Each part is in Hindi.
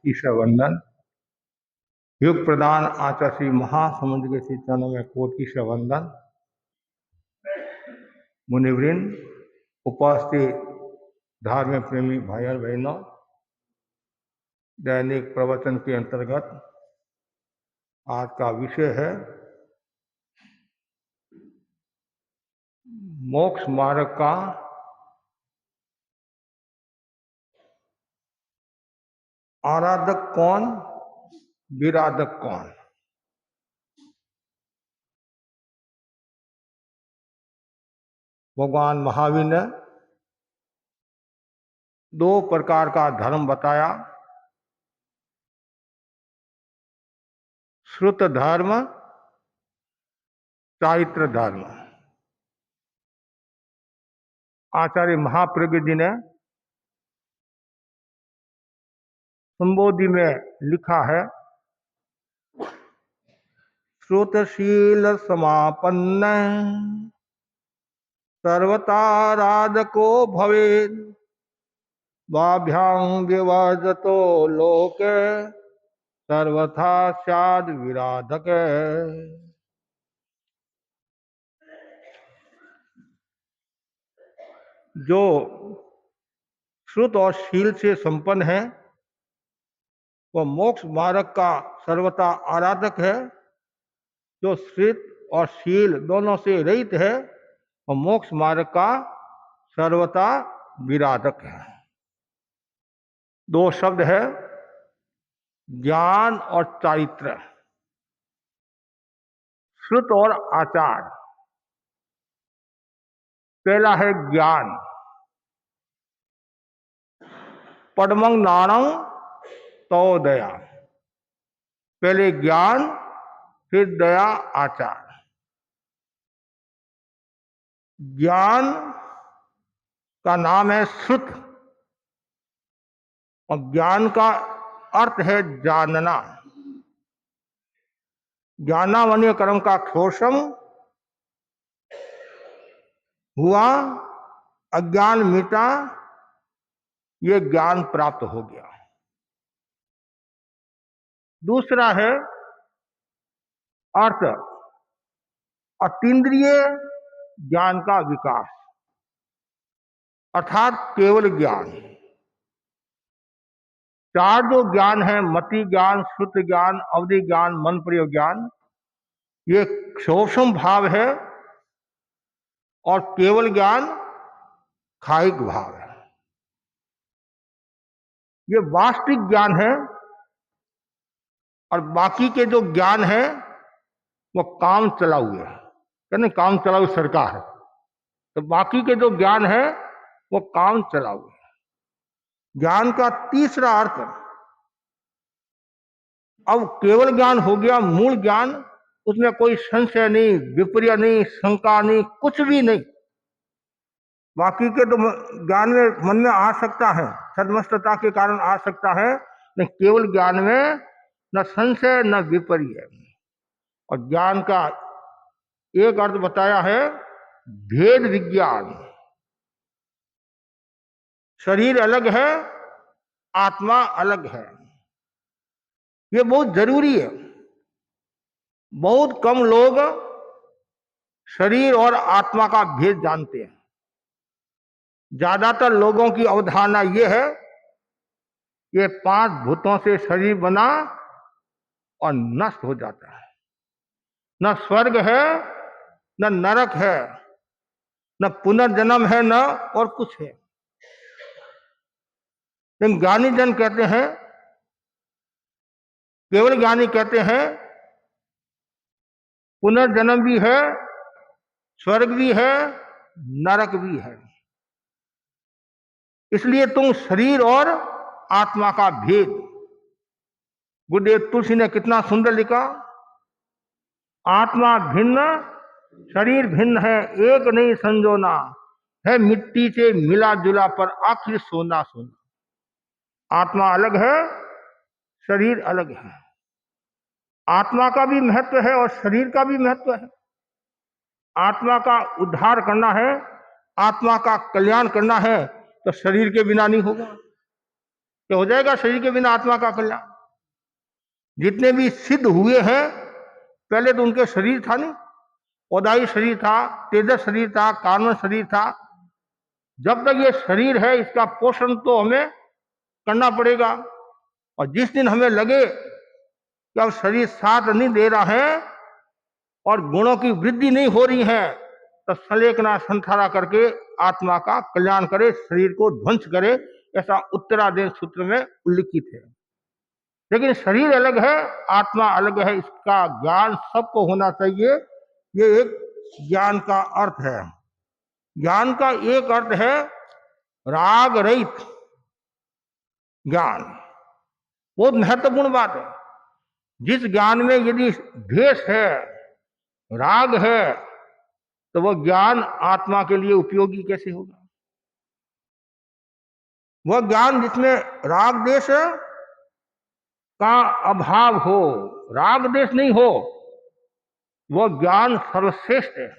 ईश्वर वंदन। युग प्रदान आचार्य श्री महासमुद्र के श्री चरणों में कोटि ईश्वर वंदन। मुनिवृंद, उपस्थित धार्मिक प्रेमी भाई और बहनों, दैनिक प्रवचन के अंतर्गत आज का विषय है मोक्ष मार्ग का आराधक कौन, विराधक कौन। भगवान महावीर ने दो प्रकार का धर्म बताया, श्रुत धर्म, चारित्र धर्म। आचार्य महाप्रज्ञ जी ने संबोधि में लिखा है, श्रुतशील समापन्न सर्वताराधको भवेत्, वाभ्यां विवर्जतो लोके सर्वथा स्याद् विराधक। जो श्रुत और शील से संपन्न है वह मोक्ष मार्ग का सर्वथा आराधक है। जो श्रुत और शील दोनों से रहित है वह मोक्ष मार्ग का सर्वथा विराधक है। दो शब्द है, ज्ञान और चारित्र, श्रुत और आचार। पहला है ज्ञान। पद्मं नाणं तो दया। पहले ज्ञान फिर दया, आचार। ज्ञान का नाम है श्रुत और ज्ञान का अर्थ है जानना। ज्ञानावन्य कर्म का क्षोषम हुआ, अज्ञान मिटा, ये ज्ञान प्राप्त हो गया। दूसरा है अर्थ, अतीन्द्रिय ज्ञान का विकास, अर्थात केवल ज्ञान। चार जो ज्ञान है, मति ज्ञान, श्रुत ज्ञान, अवधि ज्ञान, मन प्रयोग ज्ञान, ये सूक्ष्म भाव है और केवल ज्ञान कायिक भाव है। ये वास्तविक ज्ञान है और बाकी के जो ज्ञान है वो काम चलाऊ है, यानी काम चलाऊ सरकार है। तो बाकी के जो ज्ञान है वो काम चलाऊ है। ज्ञान का तीसरा अर्थ, अब केवल ज्ञान हो गया, मूल ज्ञान, उसमें कोई संशय नहीं, विपर्य नहीं, शंका नहीं, कुछ भी नहीं। बाकी के तो ज्ञान में मन में आ सकता है, सदमस्तता के कारण आ सकता है, लेकिन केवल ज्ञान में न संशय न विपर्य। और ज्ञान का एक अर्थ बताया है भेद विज्ञान। शरीर अलग है, आत्मा अलग है, ये बहुत जरूरी है। बहुत कम लोग शरीर और आत्मा का भेद जानते हैं। ज्यादातर लोगों की अवधारणा यह है ये पांच भूतों से शरीर बना और नष्ट हो जाता है। न स्वर्ग है, न नरक है, न पुनर्जन्म है, न और कुछ है। लेकिन ज्ञानी जन कहते हैं, केवल ज्ञानी कहते हैं पुनर्जन्म भी है, स्वर्ग भी है, नरक भी है। इसलिए तुम शरीर और आत्मा का भेद, गुरुदेव तुलसी ने कितना सुंदर लिखा, आत्मा भिन्न शरीर भिन्न है, एक नहीं संजोना, है मिट्टी से मिला जुला पर आखिर सोना सोना। आत्मा अलग है, शरीर अलग है। आत्मा का भी महत्व है और शरीर का भी महत्व है। आत्मा का उद्धार करना है, आत्मा का कल्याण करना है तो शरीर के बिना नहीं होगा। कि हो जाएगा शरीर के बिना आत्मा का कल्याण? जितने भी सिद्ध हुए हैं पहले तो उनके शरीर था नहीं, औदाई शरीर था, तेजस शरीर था, कार्बन शरीर था। जब तक ये शरीर है इसका पोषण तो हमें करना पड़ेगा, और जिस दिन हमें लगे कि अब शरीर साथ नहीं दे रहा है और गुणों की वृद्धि नहीं हो रही है, तो सलेकना संथारा करके आत्मा का कल्याण करे, शरीर को ध्वंस करे, ऐसा उत्तरादेश सूत्र में उल्लिखित है। लेकिन शरीर अलग है, आत्मा अलग है, इसका ज्ञान सबको होना चाहिए। ये एक ज्ञान का अर्थ है। ज्ञान का एक अर्थ है राग रहित ज्ञान। बहुत महत्वपूर्ण बात है। जिस ज्ञान में यदि द्वेष है, राग है, तो वह ज्ञान आत्मा के लिए उपयोगी कैसे होगा? वह ज्ञान जिसमें राग देश का अभाव हो, राग देश नहीं हो, वह ज्ञान सर्वश्रेष्ठ है।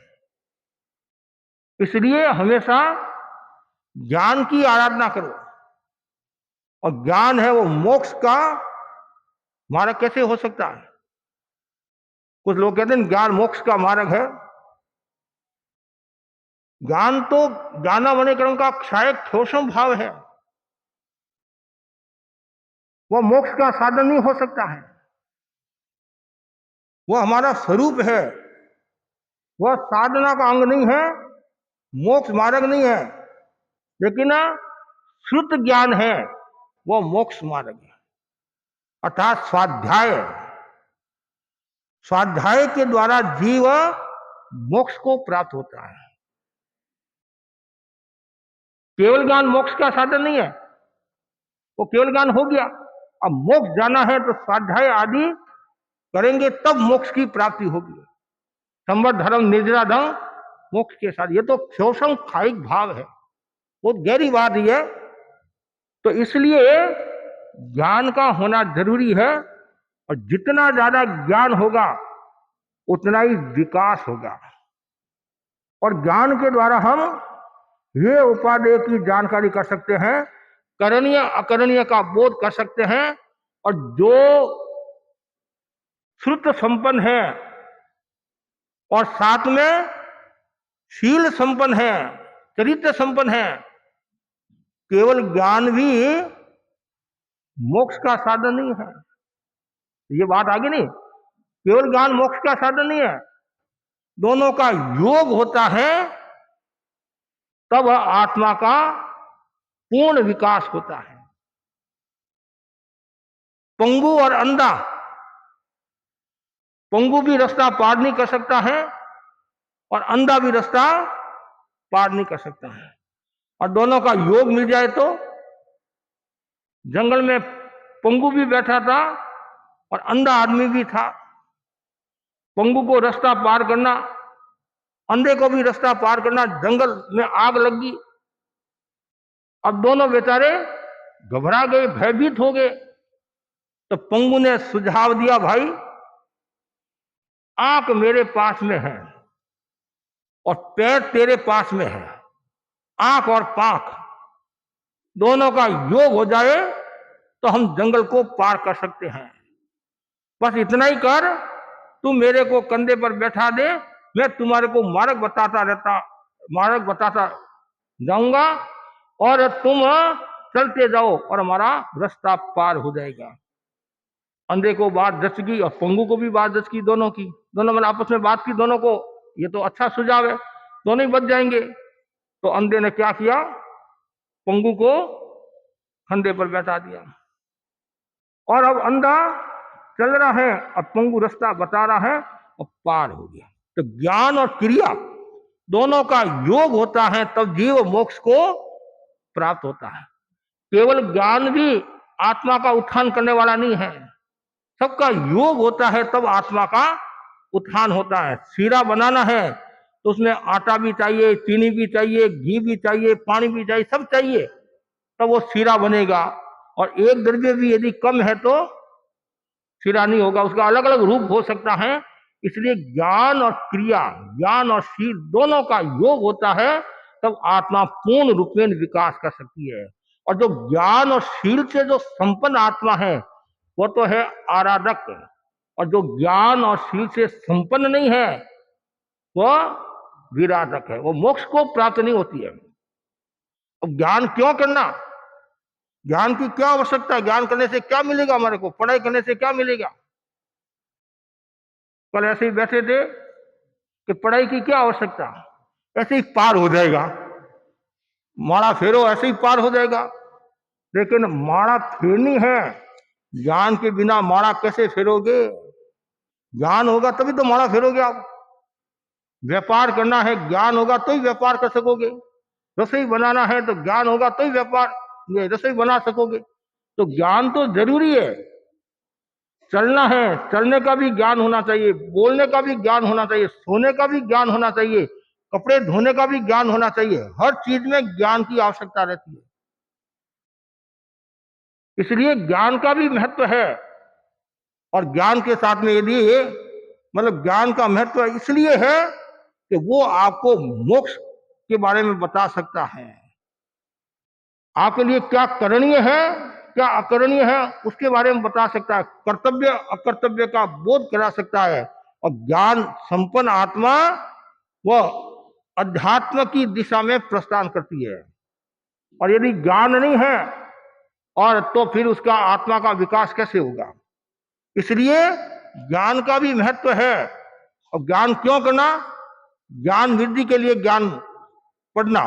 इसलिए हमेशा ज्ञान की आराधना करो। और ज्ञान है वो मोक्ष का मार्ग कैसे हो सकता है? कुछ लोग कहते हैं ज्ञान मोक्ष का मार्ग है। ज्ञान तो ज्ञानावनीकरण का क्षायक ठोसम भाव है, वह मोक्ष का साधन नहीं हो सकता है। वह हमारा स्वरूप है, वह साधना का अंग नहीं है, मोक्ष मार्ग नहीं है। लेकिन श्रुत ज्ञान है, वह मोक्ष मार्ग है। अर्थात स्वाध्याय, स्वाध्याय के द्वारा जीव मोक्ष को प्राप्त होता है। केवल ज्ञान मोक्ष का साधन नहीं है, वो केवल ज्ञान हो गया। अब मोक्ष जाना है तो स्वाध्याय आदि करेंगे, तब मोक्ष की प्राप्ति होगी। संवत धर्म निर्जरा धर्म मोक्ष के साथ, ये तो क्षोषम खायिक भाव है, बहुत गहरी बात है। तो इसलिए ज्ञान का होना जरूरी है, और जितना ज्यादा ज्ञान होगा उतना ही विकास होगा। और ज्ञान के द्वारा हम ये उपादेय की जानकारी कर सकते हैं, करणीय अकरणीय का बोध कर सकते हैं। और जो श्रुत संपन्न है और साथ में शील संपन्न है, चरित्र संपन्न है, केवल ज्ञान भी मोक्ष का साधन नहीं है। ये बात आगे नहीं, केवल ज्ञान मोक्ष का साधन नहीं है, दोनों का योग होता है, तब आत्मा का पूर्ण विकास होता है। पंगु और अंधा, पंगु भी रास्ता पार नहीं कर सकता है और अंधा भी रास्ता पार नहीं कर सकता है। और दोनों का योग मिल जाए तो, जंगल में पंगु भी बैठा था और अंधा आदमी भी था। पंगु को रास्ता पार करना, अंधे को भी रास्ता पार करना, जंगल में आग लगी। अब दोनों बेचारे घबरा गए, भयभीत हो गए। तो पंगु ने सुझाव दिया, भाई आंख मेरे पास में है और पैर तेरे पास में है, आंख और पांख दोनों का योग हो जाए तो हम जंगल को पार कर सकते हैं। बस इतना ही कर, तू मेरे को कंधे पर बैठा दे, मैं तुम्हारे को मार्ग बताता जाऊंगा और तुम चलते जाओ और हमारा रास्ता पार हो जाएगा। अंधे को बात जच गई और पंगु को भी बात जच गई, दोनों की, दोनों मैंने आपस में बात की, दोनों को ये तो अच्छा सुझाव है, दोनों ही बच जाएंगे। तो अंधे ने क्या किया, पंगु को कंधे पर बैठा दिया और अब अंधा चल रहा है और पंगु रास्ता बता रहा है और पार हो गया। तो ज्ञान और क्रिया दोनों का योग होता है, तब जीव मोक्ष को प्राप्त होता है। केवल ज्ञान भी आत्मा का उत्थान करने वाला नहीं है, सबका योग होता है तब आत्मा का उत्थान होता है। शीरा बनाना है तो उसमें आटा भी चाहिए, चीनी भी चाहिए, घी भी चाहिए, पानी भी चाहिए, सब चाहिए, तब वो शीरा बनेगा। और एक द्रव्य भी यदि कम है तो शीरा नहीं होगा, उसका अलग अलग रूप हो सकता है। इसलिए ज्ञान और क्रिया, ज्ञान और शील दोनों का योग होता है, तब आत्मा पूर्ण रूप में विकास कर सकती है। और जो ज्ञान और शील से जो संपन्न आत्मा है वो तो है आराधक, और जो ज्ञान और शील से संपन्न नहीं है वो विराधक है, वो मोक्ष को प्राप्त नहीं होती है। अब ज्ञान क्यों करना, ज्ञान की क्या आवश्यकता है, ज्ञान करने से क्या मिलेगा, हमारे को पढ़ाई करने से क्या मिलेगा। कल ऐसे ही बैठे थे कि पढ़ाई की क्या आवश्यकता, ऐसे ही पार हो जाएगा, माड़ा फेरो ऐसे ही पार हो जाएगा। लेकिन माड़ा फेरनी है, ज्ञान के बिना माड़ा कैसे फेरोगे, ज्ञान होगा तभी तो माड़ा फेरोगे आप। व्यापार करना है, ज्ञान होगा तो ही व्यापार कर सकोगे। रसोई बनाना है तो ज्ञान होगा तो ही व्यापार रसोई बना सकोगे। तो ज्ञान तो जरूरी है। चलना है, चलने का भी ज्ञान होना चाहिए, बोलने का भी ज्ञान होना चाहिए, सोने का भी ज्ञान होना चाहिए, कपड़े धोने का भी ज्ञान होना चाहिए। हर चीज में ज्ञान की आवश्यकता रहती है, इसलिए ज्ञान का भी महत्व है। और ज्ञान के साथ में यदि मतलब ज्ञान का महत्व इसलिए है कि वो आपको मोक्ष के बारे में बता सकता है, आपके लिए क्या करणीय है क्या अकरणीय है उसके बारे में बता सकता है, कर्तव्य अकर्तव्य का बोध करा सकता है। और ज्ञान संपन्न आत्मा वह अध्यात्म की दिशा में प्रस्थान करती है। और यदि ज्ञान नहीं है और तो फिर उसका आत्मा का विकास कैसे होगा। इसलिए ज्ञान का भी महत्व है। और ज्ञान क्यों करना, ज्ञान वृद्धि के लिए ज्ञान पढ़ना,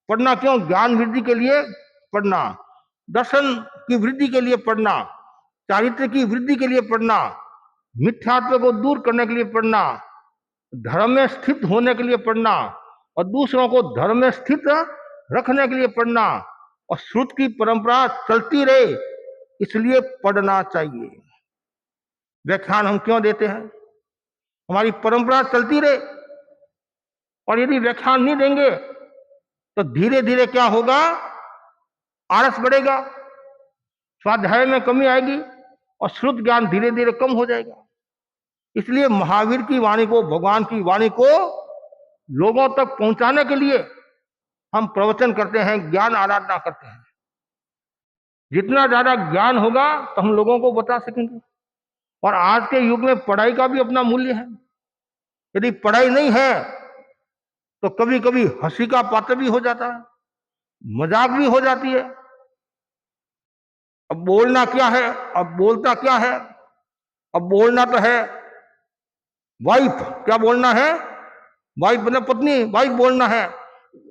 पढ़ना क्यों, ज्ञान वृद्धि के लिए पढ़ना, दर्शन की वृद्धि के लिए पढ़ना, चारित्र की वृद्धि के लिए पढ़ना, मिथ्यात्व को दूर करने के लिए पढ़ना, धर्म में स्थित होने के लिए पढ़ना, और दूसरों को धर्म में स्थित रखने के लिए पढ़ना, और श्रुत की परंपरा चलती रहे इसलिए पढ़ना चाहिए। व्याख्यान हम क्यों देते हैं, हमारी परंपरा चलती रहे। और यदि व्याख्यान नहीं देंगे तो धीरे धीरे क्या होगा, आलस बढ़ेगा, स्वाध्याय में कमी आएगी और श्रुत ज्ञान धीरे धीरे कम हो जाएगा। इसलिए महावीर की वाणी को, भगवान की वाणी को लोगों तक पहुंचाने के लिए हम प्रवचन करते हैं, ज्ञान आराधना करते हैं। जितना ज्यादा ज्ञान होगा तो हम लोगों को बता सकेंगे। और आज के युग में पढ़ाई का भी अपना मूल्य है। यदि पढ़ाई नहीं है तो कभी कभी हंसी का पात्र भी हो जाता है, मजाक भी हो जाती है। अब बोलना क्या है, अब बोलता क्या है, अब बोलना तो है वाइफ, क्या बोलना है, वाइफ मतलब पत्नी, वाइफ बोलना है।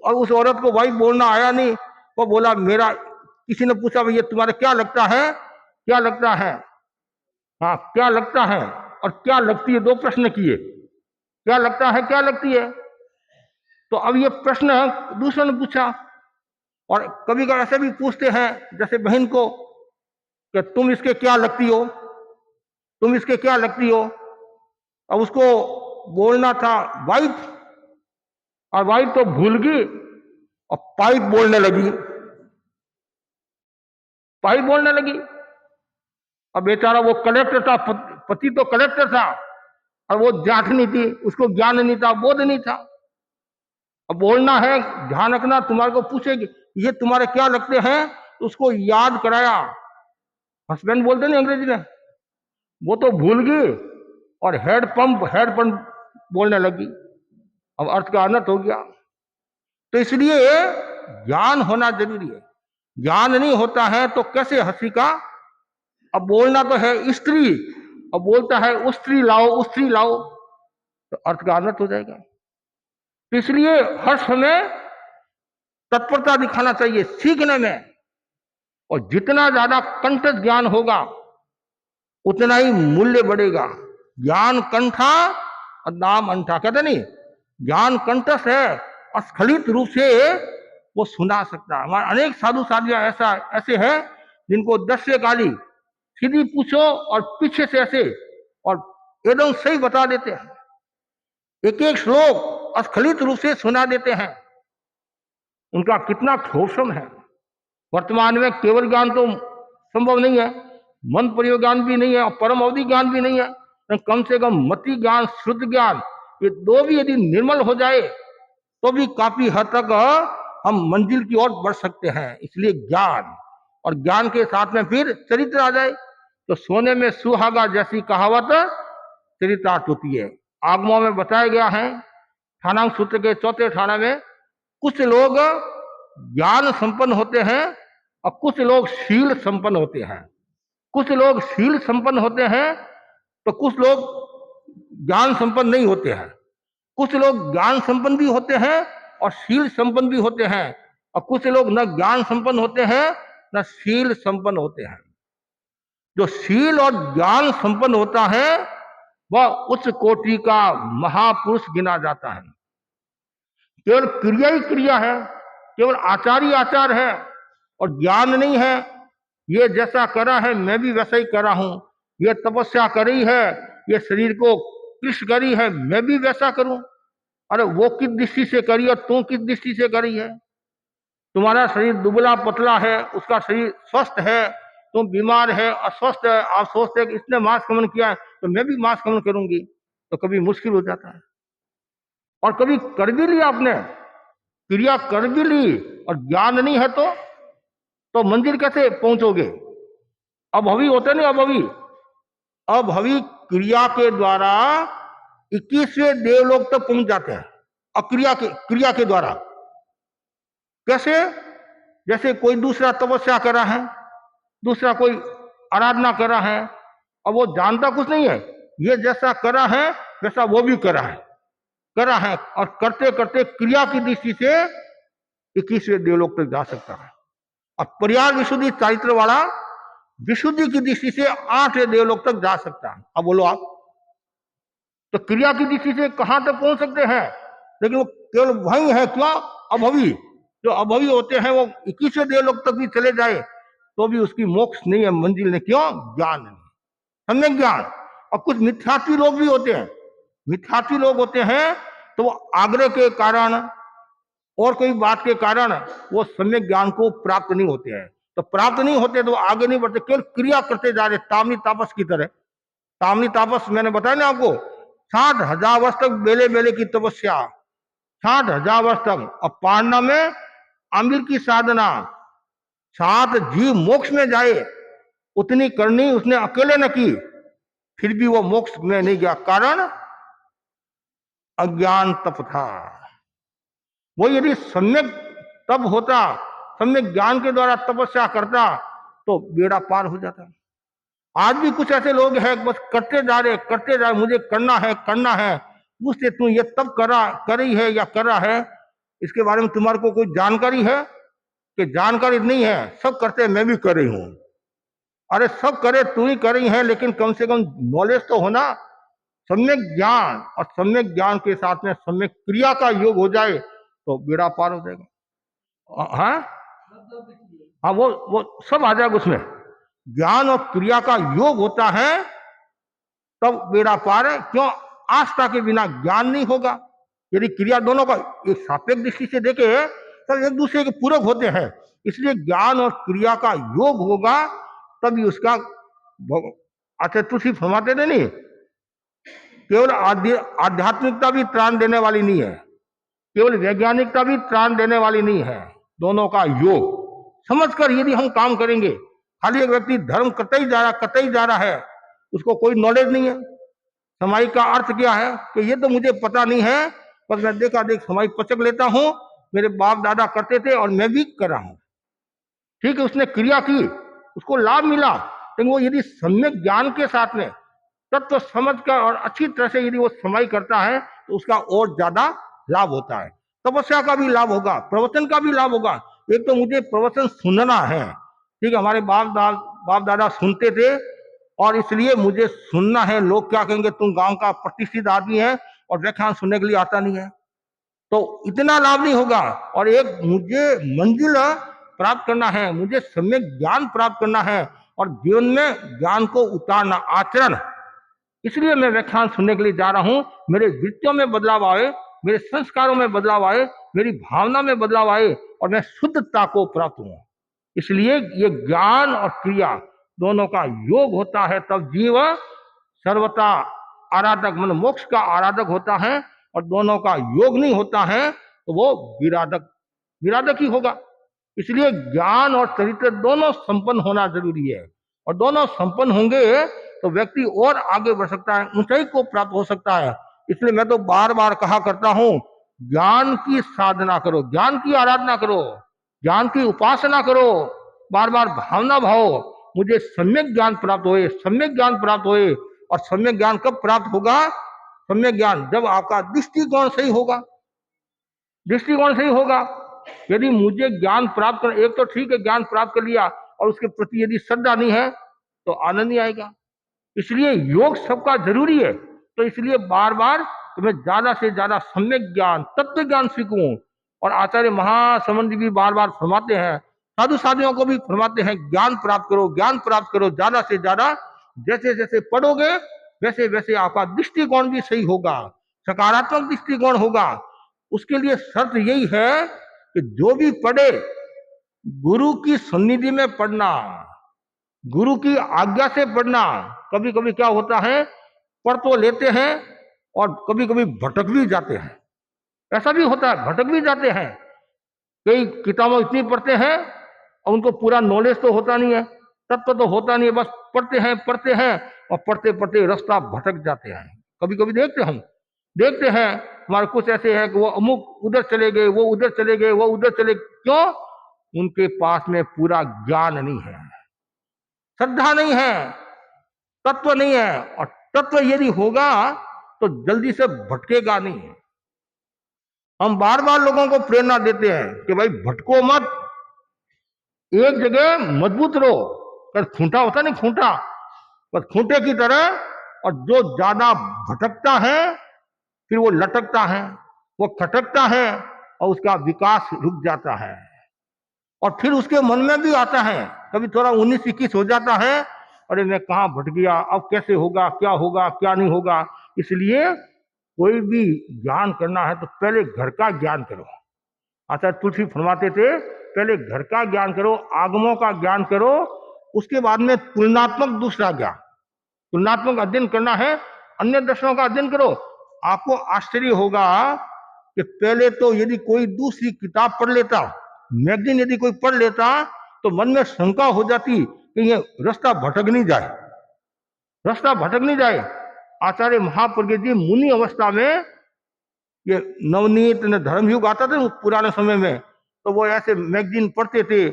और उस औरत को वाइफ बोलना आया नहीं, वो बोला मेरा, किसी ने पूछा भैया तुम्हारा क्या लगता है, क्या लगता है, हाँ क्या लगता है और क्या लगती है, दो प्रश्न किए, क्या लगता है क्या लगती है। तो अब ये प्रश्न दूसरे ने पूछा। और कभी कभी ऐसे भी पूछते हैं जैसे बहन को कि तुम इसके क्या लगती हो, तुम इसके क्या लगती हो। अब उसको बोलना था वाइफ, और वाइफ तो भूल गई और पाइप बोलने लगी, पाइप बोलने लगी। अब बेचारा वो कलेक्टर था, पति तो कलेक्टर था, और वो जांच नहीं थी, उसको ज्ञान नहीं था, बोध नहीं था। अब बोलना है, ध्यान रखना, तुम्हारे को पूछेगी ये तुम्हारे क्या लगते हैं, तो उसको याद कराया। हस्बैंड बोलते नहीं अंग्रेजी में, वो तो भूल गई और हेड पंप बोलने लगी। अब अर्थ का अनर्थ हो गया। तो इसलिए ज्ञान होना जरूरी है। ज्ञान नहीं होता है तो कैसे हंसी का। अब बोलना तो है स्त्री, अब बोलता है उस स्त्री लाओ, उस स्त्री लाओ, तो अर्थ का अनर्थ हो जाएगा। तो इसलिए हर समय तत्परता दिखाना चाहिए सीखने में। और जितना ज्यादा कंठस्थ ज्ञान होगा उतना ही मूल्य बढ़ेगा। ज्ञान कंठा और नाम अंठा, कहते नहीं, ज्ञान कंठस्थ है, स्खलित रूप से वो सुना सकता है। हमारे अनेक साधु साधियां ऐसे हैं जिनको 10 से गाली सीधी पूछो और पीछे से ऐसे और एकदम सही बता देते हैं, एक एक श्लोक स्खलित रूप से सुना देते हैं। उनका कितना क्षोभम है। वर्तमान में केवल ज्ञान तो संभव नहीं है, मन प्रयोग ज्ञान भी नहीं है और परम अवधि ज्ञान भी नहीं है, तो कम से कम मति ज्ञान, शुद्ध ज्ञान, ये दो भी यदि निर्मल हो जाए तो भी काफी हद तक हम मंजिल की ओर बढ़ सकते हैं। इसलिए ज्ञान, और ज्ञान के साथ में फिर चरित्र आ जाए तो सोने में सुहागा जैसी कहावत चरितार्थ होती है। आगमों में बताया गया है, ठाणांक सूत्र के 4 ठाणे में, कुछ लोग ज्ञान संपन्न होते हैं और कुछ लोग शील संपन्न होते हैं। कुछ लोग शील संपन्न होते हैं तो कुछ लोग ज्ञान संपन्न नहीं होते हैं। कुछ लोग ज्ञान संपन्न भी होते हैं और शील संपन्न भी होते हैं, और कुछ लोग न ज्ञान संपन्न होते हैं न शील संपन्न होते हैं। जो शील और ज्ञान संपन्न होता है वह उच्च कोटि का महापुरुष गिना जाता है। केवल क्रिया ही क्रिया है, केवल आचार ही आचार है और ज्ञान नहीं है। ये जैसा करा है मैं भी वैसा ही करा हूं, ये तपस्या करी है, ये शरीर को कृष्ण करी है, मैं भी वैसा करूं। अरे वो किस दृष्टि से करी और तू किस दृष्टि से करी है? तुम्हारा शरीर दुबला पतला है, उसका शरीर स्वस्थ है, तुम बीमार है, अस्वस्थ है, आप सोचते हैं कि इसने मांस कमन किया है तो मैं भी मांस कमन करूंगी, तो कभी मुश्किल हो जाता है। और कभी कर भी लिया आपने, क्रिया कर भी ली और ज्ञान नहीं है तो मंदिर कैसे पहुंचोगे? अभवी होते नहीं, अभवी, अभवी क्रिया के द्वारा 21वें देवलोक तक पहुंच जाते हैं। क्रिया के द्वारा कैसे? जैसे कोई दूसरा तपस्या करा है, दूसरा कोई आराधना करा है, और वो जानता कुछ नहीं है, ये जैसा करा है वैसा वो भी करा है, और करते करते क्रिया की दृष्टि से 21वें देवलोक तक जा सकता है। और पर्याय विशुद्धि चारित्र वाला विशुद्धि की दृष्टि से 8वें देवलोक तक जा सकता है। अब बोलो आप, तो क्रिया की दृष्टि से कहां तक पहुंच सकते हैं? लेकिन वो केवल वही है, क्यों? अभवी। जो अभवी होते हैं वो 21वें देवलोक तक भी चले जाए तो भी उसकी मोक्ष नहीं है, मंजिल नहीं। क्यों? ज्ञान नहीं, सम्यक ज्ञान। और कुछ मिथ्यात्वी लोग भी होते हैं, मिथ्यात्वी लोग होते हैं तो वो आग्रह के कारण और कोई बात के कारण वो सम्यक ज्ञान को प्राप्त नहीं होते हैं। तो प्राप्त नहीं होते तो आगे नहीं बढ़ते, केवल क्रिया करते जा रहे, तामनी तापस की तरह। तामनी तापस मैंने बताया ना आपको, 60,000 वर्ष तक बेले बेले की तपस्या, 60,000 वर्ष तक। और पारना में आमिर की साधना, 7 जीव मोक्ष में जाए उतनी करनी उसने अकेले न की, फिर भी वो मोक्ष में नहीं गया, कारण अज्ञान तप था। वो यदि सम्यक तप होता, सम्यक ज्ञान के द्वारा तपस्या करता तो बेड़ा पार हो जाता। आज भी कुछ ऐसे लोग हैं बस करते जा रहे, मुझे करना है। पूछते तू ये तब करी है या करा है, इसके बारे में तुम्हारे को कोई जानकारी है? कि जानकारी नहीं है, सब करते मैं भी कर रही हूं। अरे सब करे, तू ही कर रही है, लेकिन कम से कम नॉलेज तो होना। सम्यक ज्ञान, और सम्यक ज्ञान के साथ में सम्यक क्रिया का योग हो जाए तो बेड़ा पार हो जाएगा। हाँ हाँ, वो सब आ जाएगा उसमें। ज्ञान और क्रिया का योग होता है तब बेड़ा पार है। क्यों? आस्था के बिना ज्ञान नहीं होगा। यदि क्रिया दोनों का एक सापेक्ष दृष्टि से देखे तो एक दूसरे के पूरक होते हैं, इसलिए ज्ञान और क्रिया का योग होगा तभी उसका। अच्छा तुलसी फरमाते थे नहीं, केवल आध्यात्मिकता भी त्राण देने वाली नहीं है, केवल वैज्ञानिकता भी त्राण देने वाली नहीं है। दोनों का योग समझकर यदि हम काम करेंगे, खाली एक व्यक्ति धर्म कतई जा रहा है, उसको कोई नॉलेज नहीं है। समाई का अर्थ क्या है कि ये तो मुझे पता नहीं है, पर मैं देखा समाई पचक लेता हूं, मेरे बाप दादा करते थे और मैं भी कर रहा हूं। ठीक है, उसने क्रिया की, उसको लाभ मिला, लेकिन वो यदि सम्यक ज्ञान के साथ में तत्व समझ कर और अच्छी तरह से यदि वो समाई करता है तो उसका और ज्यादा लाभ होता है। तपस्या का भी लाभ होगा, प्रवचन का भी लाभ होगा। एक तो मुझे प्रवचन सुनना है, ठीक है, हमारे बाप दादा सुनते थे और इसलिए मुझे सुनना है। लोग क्या कहेंगे, तुम गांव का प्रतिष्ठित आदमी है और व्याख्यान सुनने के लिए आता नहीं है, तो इतना लाभ नहीं होगा। और एक मुझे मंजिल प्राप्त करना है, मुझे सम्यक ज्ञान प्राप्त करना है और जीवन में ज्ञान को उतारना, आचरण। इसलिए मैं व्याख्यान सुनने के लिए जा रहा हूं, मेरे वृत्तियों में बदलाव आए, मेरे संस्कारों में बदलाव आए, मेरी भावना में बदलाव आए और मैं शुद्धता को प्राप्त हूं। इसलिए ये ज्ञान और क्रिया दोनों का योग होता है, तब जीव सर्वथा आराधक मतलब मोक्ष का आराधक होता है। और दोनों का योग नहीं होता है तो वो विराधक निरादक ही होगा। इसलिए ज्ञान और चरित्र दोनों संपन्न होना जरूरी है, और दोनों संपन्न होंगे तो व्यक्ति और आगे बढ़ सकता है, ऊंचाई को प्राप्त हो सकता है। इसलिए मैं तो बार बार कहा करता हूं, ज्ञान की साधना करो, ज्ञान की आराधना करो, ज्ञान की उपासना करो, बार बार भावना भाव मुझे सम्यक ज्ञान प्राप्त होए, सम्यक ज्ञान प्राप्त होए। और सम्यक ज्ञान कब प्राप्त होगा? सम्यक ज्ञान जब आपका दृष्टिकोण सही होगा, दृष्टिकोण सही होगा। यदि मुझे ज्ञान प्राप्त कर, एक तो ठीक है ज्ञान प्राप्त कर लिया और उसके प्रति यदि श्रद्धा नहीं है तो आनंद नहीं आएगा। इसलिए योग सबका जरूरी है। तो इसलिए बार बार तुम्हें ज्यादा से ज्यादा सम्यक ज्ञान, तत्व ज्ञान सीखूं। और आचार्य महासमंद भी बार बार फरमाते हैं, साधु साधियों को भी फरमाते हैं, ज्ञान प्राप्त करो, ज्ञान प्राप्त करो ज्यादा से ज्यादा। जैसे जैसे पढ़ोगे वैसे वैसे आपका दृष्टिकोण भी सही होगा, सकारात्मक दृष्टिकोण होगा। उसके लिए शर्त यही है कि जो भी पढ़े गुरु की सन्निधि में पढ़ना, गुरु की आज्ञा से पढ़ना। कभी कभी क्या होता है, पढ़ तो लेते हैं और कभी कभी भटक भी जाते हैं, ऐसा भी होता है, भटक भी जाते हैं। कई किताबें इतनी पढ़ते हैं और उनको पूरा नॉलेज तो होता नहीं है, तत्व तो होता नहीं है, बस पढ़ते हैं और पढ़ते पढ़ते रास्ता भटक जाते हैं। कभी कभी देखते हैं हमारे कुछ ऐसे हैं कि वो अमुक उधर चले गए, वो उधर चले गए, वो उधर चले। क्यों? उनके पास में पूरा ज्ञान नहीं है, श्रद्धा नहीं है, तत्व नहीं है। और तत्व यदि होगा तो जल्दी से भटकेगा नहीं। हम बार बार लोगों को प्रेरणा देते हैं कि भाई भटको मत, एक जगह मजबूत रहो। खूंटा होता नहीं, खूंटा, बस खूंटे की तरह। और जो ज्यादा भटकता है फिर वो लटकता है, वो खटकता है और उसका विकास रुक जाता है। और फिर उसके मन में भी आता है, कभी थोड़ा 19-21 हो जाता है, अरे मैं कहाँ भट गया, अब कैसे होगा, क्या नहीं होगा। इसलिए कोई भी ज्ञान करना है तो पहले घर का ज्ञान करो। आचार्य तुलसी फरमाते थे, पहले घर का ज्ञान करो, आगमों का ज्ञान करो, उसके बाद में तुलनात्मक दूसरा ज्ञान, तुलनात्मक अध्ययन करना है, अन्य दर्शनों का अध्ययन करो। आपको आश्चर्य होगा कि पहले तो यदि कोई दूसरी किताब पढ़ लेता, मैगजीन यदि कोई पढ़ लेता, तो मन में शंका हो जाती कि ये रास्ता भटक नहीं जाए, रास्ता भटक नहीं जाए। आचार्य महाप्रज्ञ जी मुनि अवस्था में, ये नवनीत ने धर्मयुग आता था पुराने समय में, तो वो ऐसे मैगजीन पढ़ते थे।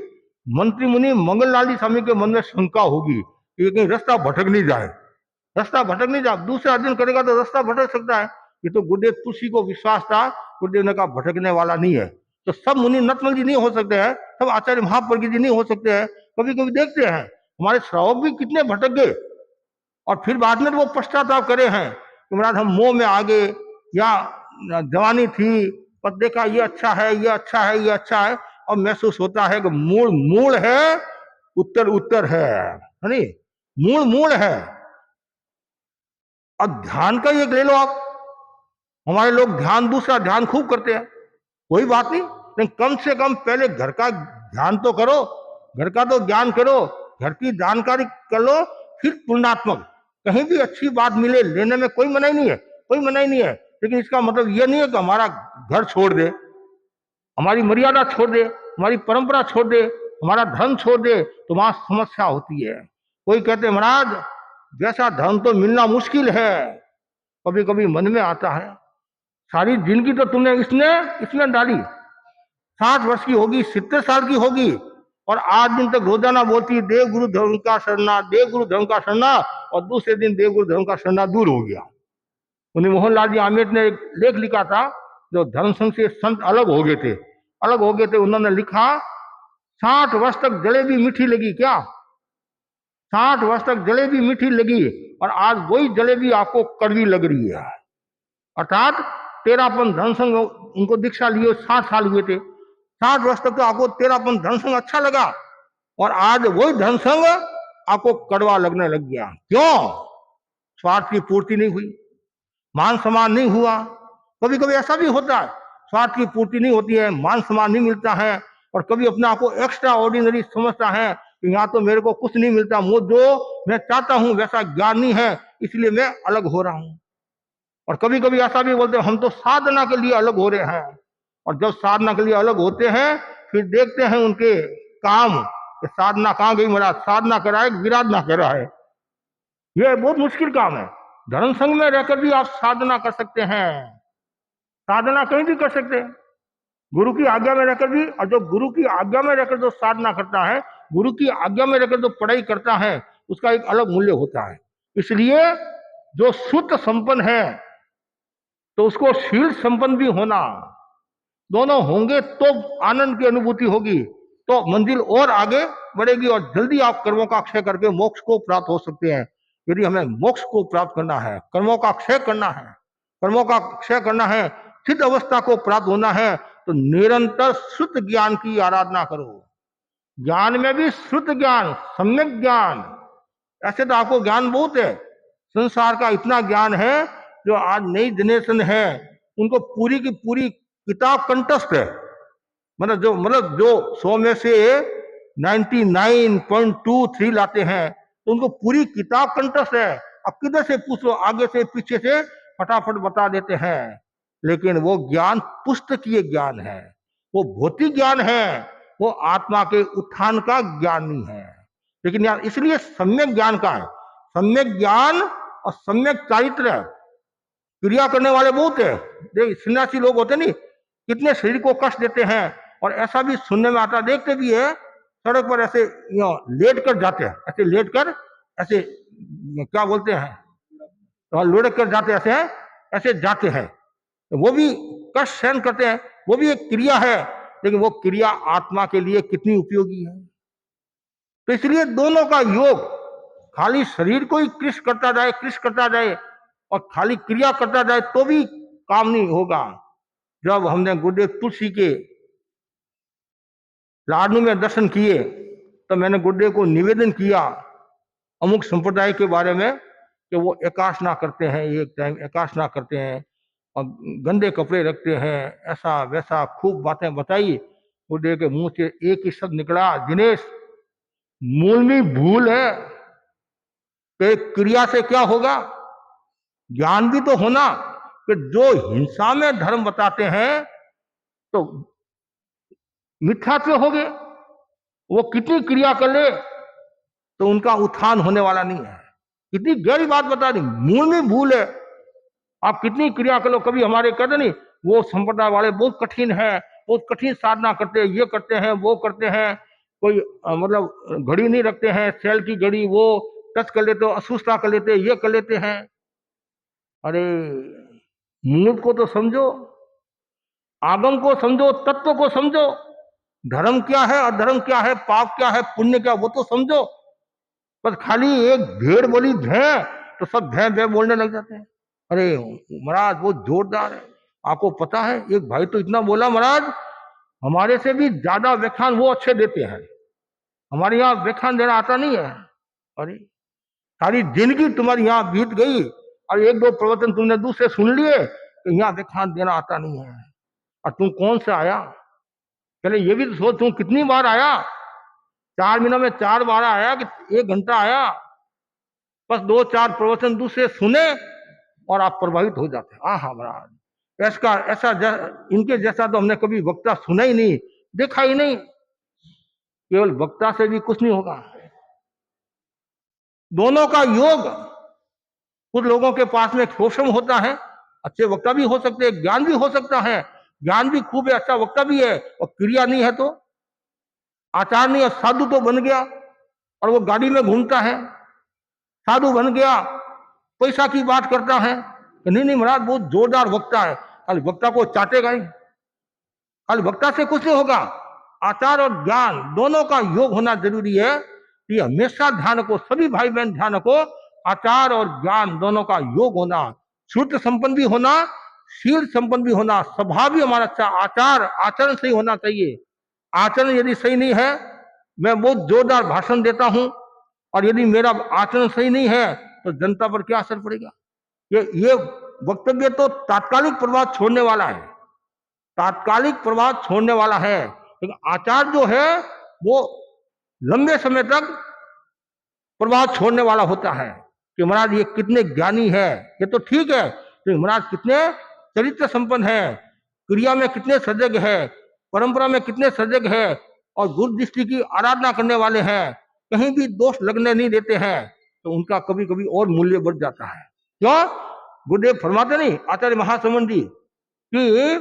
मंत्री मुनि मंगललाल जी स्वामी के मन में शंका होगी कि कहीं रास्ता भटक नहीं जाए, रास्ता भटक नहीं जाए, दूसरा अध्ययन करेगा तो रास्ता भटक सकता है। ये तो गुरुदेव तुलसी को विश्वास था, गुरुदेव ने कहा भटकने वाला नहीं है। तो सब मुनि नतमल जी नहीं हो सकते हैं, सब आचार्य महाप्रज्ञ जी नहीं हो सकते हैं। कभी कभी देखते हैं हमारे श्रावक भी कितने भटक गए और फिर बाद में वो पश्चाताप करे हैं कि महाराज हम मोह में आ गए, या जवानी थी पर देखा ये अच्छा है, ये अच्छा है, ये अच्छा है, और महसूस होता है कि मूल मूल है, उत्तर उत्तर है नहीं, मूल मूल है। अब ध्यान का एक ले लो आप, हमारे लोग ध्यान, दूसरा ध्यान खूब करते हैं, कोई बात नहीं, लेकिन कम से कम पहले घर का ध्यान तो करो, घर का तो ज्ञान करो, घर की जानकारी कर लो, फिर तुलनात्मक। कहीं भी अच्छी बात मिले लेने में कोई मनाही नहीं है, कोई मनाही नहीं है, लेकिन इसका मतलब यह नहीं है कि हमारा घर छोड़ दे, हमारी मर्यादा छोड़ दे, हमारी परंपरा छोड़ दे, हमारा धर्म छोड़ दे, तो वहां समस्या होती है। कोई कहते महाराज जैसा धर्म तो मिलना मुश्किल है, कभी कभी मन में आता है सारी जिंदगी तो तुमने इसमें डाली, 60 वर्ष की होगी, 70 साल की होगी, और आज दिन तक रोजाना बोलती देव गुरु धर्म का शरणा, देव गुरु धर्म का शरणा, और दूसरे दिन देव गुरु धर्म का शरणा दूर हो गया। उन्हें मोहनलाल जी आमिर ने एक लेख लिखा था, जो धर्म संघ से संत अलग हो गए थे, उन्होंने लिखा 60 वर्ष तक जलेबी मीठी लगी, क्या 60 वर्ष तक जलेबी मीठी लगी, और आज वही जलेबी आपको कड़वी लग रही है। अर्थात तेरापन धर्म संघ, उनको दीक्षा लिए 60 साल हुए थे, 60 वर्ष तक तो आपको तेरापन धर्म संघ अच्छा लगा, और आज वही धर्म संघ आपको कड़वा लगने लग गया। क्यों? स्वार्थ की पूर्ति नहीं हुई, मान सम्मान नहीं हुआ। कभी कभी ऐसा भी होता है, स्वार्थ की पूर्ति नहीं होती है, मान सम्मान नहीं मिलता है, और कभी अपने आप को एक्स्ट्रा ऑर्डिनरी समझता है कि यहाँ तो मेरे को कुछ नहीं मिलता, वो जो मैं चाहता हूं वैसा ज्ञान नहीं है, इसलिए मैं अलग हो रहा हूं। और कभी कभी ऐसा भी बोलते हैं हम तो साधना के लिए अलग हो रहे हैं, और जब साधना के लिए अलग होते हैं फिर देखते हैं उनके काम कि साधना कहाँ गई महाराज, साधना करा है विराध ना करा है। यह बहुत मुश्किल काम है। धर्म संघ में रहकर भी आप साधना कर सकते हैं, साधना कहीं भी कर सकते हैं गुरु की आज्ञा में रहकर भी। और जो गुरु की आज्ञा में रहकर जो साधना करता है, गुरु की आज्ञा में रहकर जो पढ़ाई करता है, उसका एक अलग मूल्य होता है। इसलिए जो शुद्ध संपन्न है तो उसको शील संपन्न भी होना, दोनों होंगे तो आनंद की अनुभूति होगी, तो मंजिल और आगे बढ़ेगी और जल्दी आप कर्मों का क्षय करके मोक्ष को प्राप्त हो सकते हैं। यदि हमें मोक्ष को प्राप्त करना है, कर्मों का क्षय करना है, कर्मों का क्षय करना है, सिद्ध अवस्था को प्राप्त होना है, तो निरंतर शुद्ध ज्ञान की आराधना करो। ज्ञान में भी शुद्ध ज्ञान, सम्यक ज्ञान। ऐसे तो आपको ज्ञान बहुत है, संसार का इतना ज्ञान है, जो आज नई जनरेशन है उनको पूरी की पूरी किताब कंठस्थ है। मतलब जो 100 में से 99.23 लाते हैं तो उनको पूरी किताब कंठस्थ है। अब किधर से पूछो, आगे से पीछे से फटाफट बता देते हैं। लेकिन वो ज्ञान पुस्तकीय ज्ञान है, वो भौतिक ज्ञान है, वो आत्मा के उत्थान का ज्ञान नहीं है। लेकिन यार इसलिए सम्यक ज्ञान का है, सम्यक ज्ञान और सम्यक चारित्र। क्रिया करने वाले बहुत है, देख सन्यासी लोग होते नहीं, कितने शरीर को कष्ट देते हैं। और ऐसा भी सुनने में आता, देखते भी है सड़क पर ऐसे लेट कर जाते हैं, ऐसे लेट कर ऐसे क्या बोलते हैं, लुढ़क कर जाते ऐसे हैं, ऐसे जाते हैं, वो भी कष्ट सहन करते हैं, वो भी एक क्रिया है। लेकिन वो क्रिया आत्मा के लिए कितनी उपयोगी है। तो इसलिए दोनों का योग, खाली शरीर को ही कृष्ण करता जाए, कृष्ण करता जाए और खाली क्रिया करता जाए तो भी काम नहीं होगा। जब हमने गुरुदेव तुलसी के लाडनू में दर्शन किए तो मैंने गुरुदेव को निवेदन किया अमुक संप्रदाय के बारे में कि वो एकासना करते हैं, एक टाइम एकासना करते हैं और गंदे कपड़े रखते हैं, ऐसा वैसा खूब बातें बताई। गुरुदेव के मुंह से एक ही शब्द निकला, दिनेश मूल में भूल है कि क्रिया से क्या होगा, ज्ञान भी तो होना कि जो हिंसा में धर्म बताते हैं तो मिथ्यात्व हो गए, वो कितनी क्रिया कर ले तो उनका उत्थान होने वाला नहीं है। कितनी गहरी बात बता दी, मूल में भूल है। आप कितनी क्रिया कर लो, कभी हमारे कहते नहीं वो संप्रदाय वाले बहुत कठिन है, बहुत कठिन साधना करते हैं, ये करते हैं वो करते हैं, कोई मतलब घड़ी नहीं रखते हैं, सेल की घड़ी वो टच कर लेते हो, असुस्ता कर लेते, ये कर लेते हैं। अरे मूल को तो समझो, आगम को समझो, तत्व को समझो, धर्म क्या है, अधर्म क्या है, पाप क्या है, पुण्य क्या, वो तो समझो। बस खाली एक भेड़ बोली भैं तो सब भैं भैं बोलने लग जाते हैं। अरे महाराज वो जोरदार है, आपको पता है एक भाई तो इतना बोला, महाराज हमारे से भी ज्यादा व्याख्यान वो अच्छे देते हैं, हमारे यहाँ व्याख्यान देना आता नहीं है। अरे सारी जिंदगी तुम्हारी यहाँ बीत गई और एक दो प्रवचन तुमने दूसरे सुन लिए तो यहाँ व्याख्यान देना आता नहीं है। और तुम कौन से आया, पहले ये भी तो सोच, तुम कितनी बार आया, 4 महीनों में 4 बार आया कि 1 घंटा आया, बस 2-4 प्रवचन दूसरे सुने और आप प्रभावित हो जाते हैं। हाँ महाराज ऐसा इनके जैसा तो हमने कभी वक्ता सुना ही नहीं, देखा ही नहीं। केवल वक्ता से भी कुछ नहीं होगा, दोनों का योग। कुछ लोगों के पास में शोषण होता है, अच्छे वक्ता भी हो सकते हैं, ज्ञान भी हो सकता है, ज्ञान भी खूब है, अच्छा वक्ता भी है, और क्रिया नहीं है तो आचार नहीं है, साधु तो बन गया और वो गाड़ी में घूमता है, साधु बन गया, पैसा की बात करता है। नहीं नहीं महाराज बहुत जोरदार वक्ता है, खाली वक्ता को चाटेगा ही, खाली वक्ता से कुछ नहीं होगा। आचार और ज्ञान दोनों का योग होना जरूरी है। ये हमेशा ध्यान को, सभी भाई बहन ध्यान को, आचार और ज्ञान दोनों का योग होना, शुद्ध संपन्न भी होना, शील संपन्न भी होना, स्वभाव भी हमारा अच्छा, आचार आचरण सही होना चाहिए। आचरण यदि सही नहीं है, मैं बहुत जोरदार भाषण देता हूं और यदि मेरा आचरण सही नहीं है तो जनता पर क्या असर पड़ेगा। ये वक्तव्य तो तात्कालिक प्रभाव छोड़ने वाला है, तात्कालिक प्रभाव छोड़ने वाला है, लेकिन आचार जो है वो लंबे समय तक प्रभाव छोड़ने वाला होता है। कि महाराज ये कितने ज्ञानी है, ये तो ठीक है, तो महाराज कितने चरित्र संपन्न है, क्रिया में कितने सजग है, परंपरा में कितने सजग है और गुरु दृष्टि की आराधना करने वाले हैं, कहीं भी दोष लगने नहीं देते हैं, तो उनका कभी कभी और मूल्य बढ़ जाता है। क्यों? गुरुदेव फरमाते नहीं आचार्य महासमन जी कि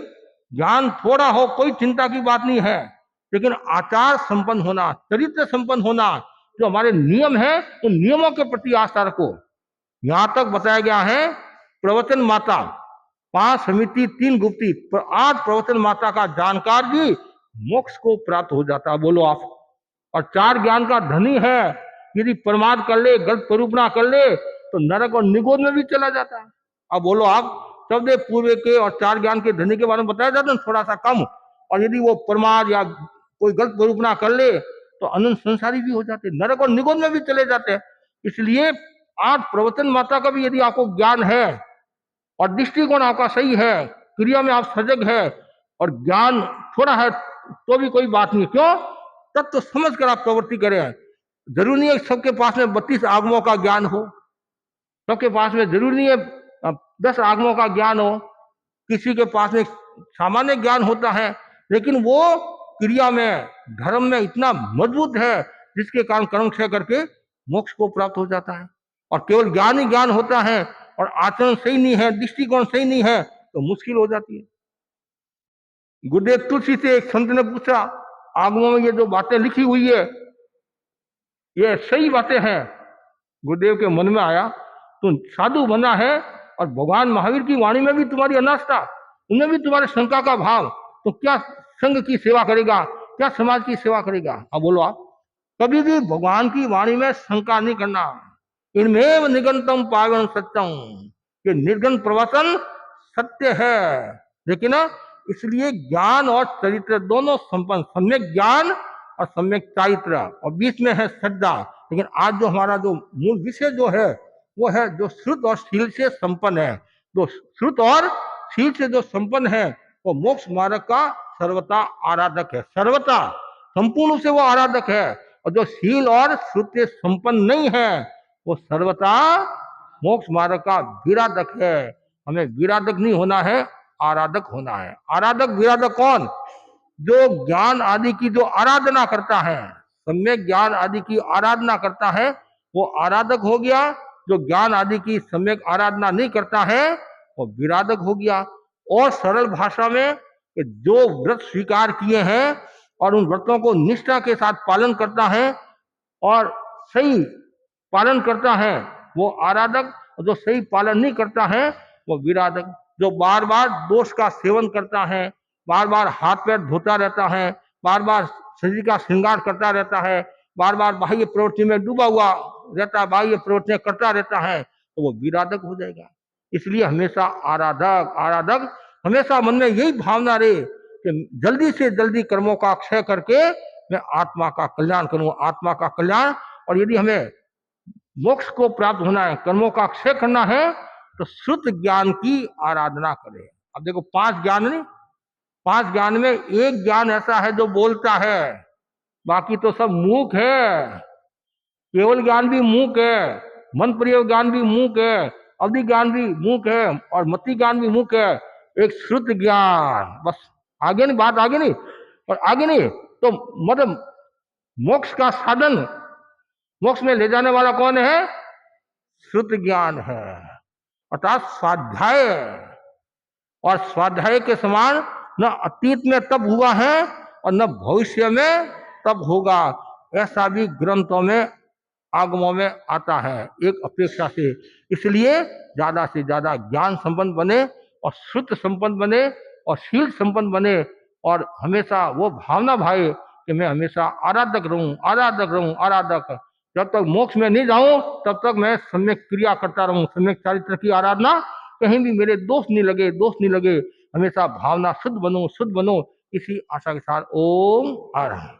ज्ञान थोड़ा हो कोई चिंता की बात नहीं है, लेकिन आचार संपन्न होना, चरित्र संपन्न होना, जो हमारे नियम है उन नियमों के प्रति आस्था रखो। यहां तक बताया गया है प्रवचन माता 5 समिति 3 गुप्ती, 8 प्रवचन माता का जानकार भी मोक्ष को प्राप्त हो जाता है। बोलो आप। और 4 ज्ञान का धनी है, यदि प्रमाद कर ले, गलत प्ररूपणा कर ले, तो नरक और निगोद में भी चला जाता है। अब बोलो आप, शब्द पूर्व के और 4 ज्ञान के धनी के बारे में बताया जाता है थोड़ा सा कम, और यदि वो प्रमाद या कोई गलत प्ररूपणा कर ले तो अनंत संसारी भी हो जाते, नरक और निगोद में भी चले जाते हैं। इसलिए 8 प्रवचन माता का भी यदि आपको ज्ञान है और दृष्टिकोण आपका सही है, क्रिया में आप सजग है और ज्ञान थोड़ा है, तो भी कोई बात नहीं। क्यों? तब तो समझ कर आप प्रवृत्ति करें। जरूरी नहीं है सबके पास में 32 आगमों का ज्ञान हो, सबके पास में जरूरी नहीं है 10 आगमों का ज्ञान हो, किसी के पास में सामान्य ज्ञान होता है, लेकिन वो क्रिया में, धर्म में इतना मजबूत है जिसके कारण कर्म क्षय करके मोक्ष को प्राप्त हो जाता है। और केवल ज्ञान ही ज्ञान होता है और आचरण सही नहीं है, दृष्टिकोण सही नहीं है, तो मुश्किल हो जाती है। गुरुदेव तुलसी से एक संत ने पूछा, आगमों में ये जो बातें लिखी हुई है ये सही बातें हैं? गुरुदेव के मन में आया, तुम साधु बना है और भगवान महावीर की वाणी में भी तुम्हारी अनास्था, उनमें भी तुम्हारे शंका का भाव, तो क्या संघ की सेवा करेगा, क्या समाज की सेवा करेगा? अब बोलो आप। कभी भी भगवान की वाणी में शंका नहीं करना। इनमें निगंतम पावन सत्यम, ये निर्गन प्रवचन सत्य है। लेकिन इसलिए ज्ञान और चरित्र दोनों संपन्न, सम्यक ज्ञान और सम्यक चरित्र, और बीच में है श्रद्धा। लेकिन आज जो हमारा जो मूल विषय जो है वो है जो श्रुत और शील से संपन्न है। जो श्रुत और शील से जो संपन्न है वो मोक्ष मार्ग का सर्वथा आराधक है, सर्वथा संपूर्ण से वो आराधक है। और जो शील और श्रुत से संपन्न नहीं है वो सर्वथा मोक्ष मार्ग का विराधक है। हमें विराधक नहीं होना है, आराधक होना है। आराधक विराधक कौन? जो ज्ञान आदि की जो आराधना करता है, सम्यक ज्ञान आदि की आराधना करता है, वो आराधक हो गया। जो ज्ञान आदि की सम्यक आराधना नहीं करता है वो विराधक हो गया। और सरल भाषा में जो व्रत स्वीकार किए हैं और उन व्रतों को निष्ठा के साथ पालन करता है और सही पालन करता है वो आराधक, और जो सही पालन नहीं करता है वो विराधक। जो बार बार दोष का सेवन करता है, बार बार हाथ पैर धोता रहता है, बार बार शरीर का श्रृंगार करता रहता है, बार बार बाह्य प्रवृत्ति में डूबा हुआ रहता है, बाह्य प्रवृत्तियां करता रहता है, तो वो विराधक हो जाएगा। इसलिए हमेशा आराधक आराधक, हमेशा मन में यही भावना रहे कि जल्दी से जल्दी कर्मों का क्षय करके मैं आत्मा का कल्याण करूं, आत्मा का कल्याण। और यदि हमें मोक्ष को प्राप्त होना है, कर्मों का क्षय करना है, तो शुद्ध ज्ञान की आराधना करें। अब देखो 5 ज्ञान नहीं, 5 ज्ञान में एक ज्ञान ऐसा है जो बोलता है, बाकी तो सब मूक है। केवल ज्ञान भी मूक है, मन प्रयोग ज्ञान भी मूक है, अवधि ज्ञान भी मूक है और मति ज्ञान भी मूक है। एक श्रुत ज्ञान, बस आगे नहीं, बात आगे नहीं और आगे नहीं। तो मतलब मोक्ष का साधन, मोक्ष में ले जाने वाला कौन है? श्रुत ज्ञान है, अर्थात स्वाध्याय। और स्वाध्याय के समान न अतीत में तब हुआ है और न भविष्य में तब होगा, ऐसा भी ग्रंथों में आगमों में आता है एक अपेक्षा से। इसलिए ज्यादा से ज्यादा ज्ञान संपन्न बने और श्रुत संपन्न बने और शील संपन्न बने, और हमेशा वो भावना भाए कि मैं हमेशा आराधक रहूं, आराधक रहूं, आराधक। जब तक मोक्ष में नहीं जाऊं तब तक मैं सम्यक क्रिया करता रहूं, सम्यक चरित्र की आराधना, कहीं भी मेरे दोष नहीं लगे, दोष नहीं लगे, हमेशा भावना शुद्ध बनो, शुद्ध बनो। इसी आशा के साथ ओम आरहम।